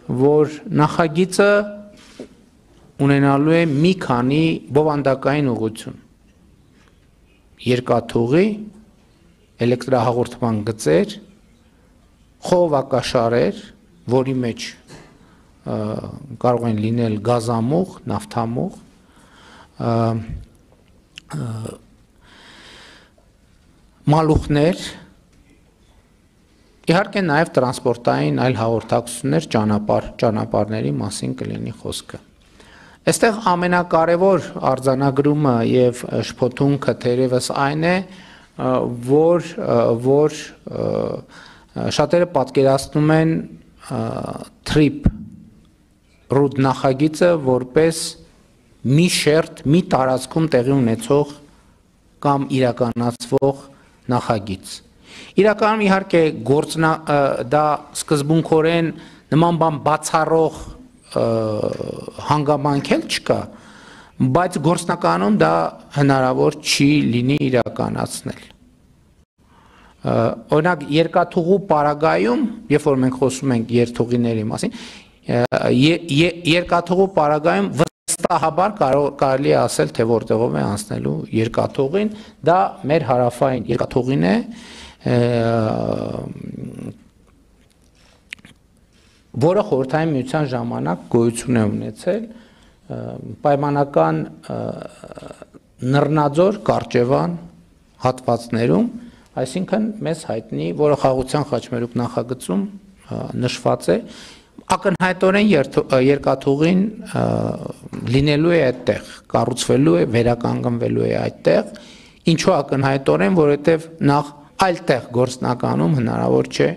որ նախագիծը ունենալու է մի քանի բովանդակային ուղղություն, երկաթուղի, էլեկտրահաղորդման գծեր, խողովակաշարեր, որի մեջ կարող են լինել գազամուղ, նավթամուղ, մալուխներ, իհարկե նաև տրանսպորտային այլ հաղորդակցություններ ճանապարհների մասին կլինի խոսքը։ Այստեղ ամենակարևոր արձանագրումը եւ շփոթունքը թերևս այն է, որ շատերը պատկերացնում են TRIP ռուտ նախագիծը որպես մի շերտ, մի տարածքում տեղի ունեցող կամ իրականացվող նախագիծ։ Իրականում իհարկե դա սկզբունքորեն նման բան բացառող հանգամանք էլ չկա, բայց գործնականում դա հնարավոր չի լինի իրականացնել։ Օրինակ երկաթուղու պարագայում, երբ որ մենք խոսում ենք երթուղիների մասին, երկաթուղու պարագայում վստահաբար կարելի է ասել, թե որտեղով է անցնելու երկաթուղին, դա մեր հարավային երկաթուղին է, որը խորհրդային միության ժամանակ գոյություն է ունեցել պայմանական Նռնաձոր, Կարճևան հատվածներում, այսինքն մեզ հայտնի, որը Խաղաղության խաչմերուկ նախագծում նշված է, ակնհայտորեն երկաթուղին լինելու է այդտեղ, կառուցվելու է, վերականգնվելու է այդտեղ, ինչու ակնհայտորեն, որովհետև նախ այլտեղ գործնականում հնարավոր չէ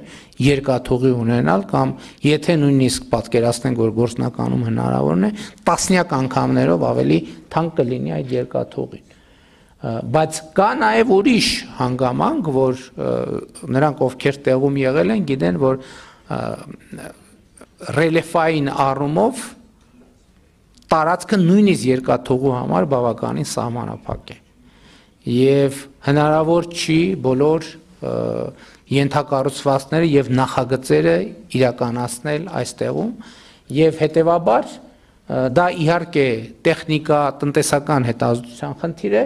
երկաթուղի ունենալ կամ եթե նույնիսկ պատկերացնենք, որ գործնականում հնարավորն է, տասնյակ անգամներով ավելի թանկ կլինի այդ երկաթուղին։ Բայց կա նաև ուրիշ հանգամանք, որ նրանք ովքեր տեղում եղել են, գիտեն, որ ռելիեֆային առումով տարածքը նույնիսկ երկաթուղու համար բավականին սահմանափակ է։ Եվ հնարավոր չի բոլոր ենթակառուցվածքները եւ նախագծերը իրականացնել այստեղում եւ հետեւաբար դա իհարկե տեխնիկա տնտեսական հետազոտության խնդիր է,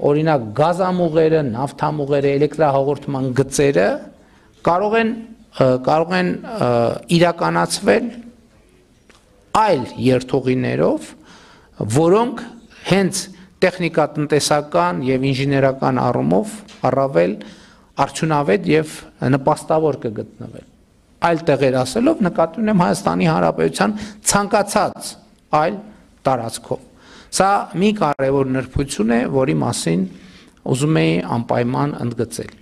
օրինակ գազամուղերը, նավթամուղերը, էլեկտրահաղորդման գծերը կարող են իրականացվել այլ երթուղիներով, որոնք հենց տեխնիկատնտեսական եւ ինժեներական առումով առավել արդյունավետ եւ նպաստավոր կգտնվել։ Այլ տեղեր ասելով նկատի ունեմ Հայաստանի Հանրապետության ցանկացած այլ տարածքով։ Սա մի կարևոր նրբություն է, որի մասին ուզում էի անպայման ընդգծել։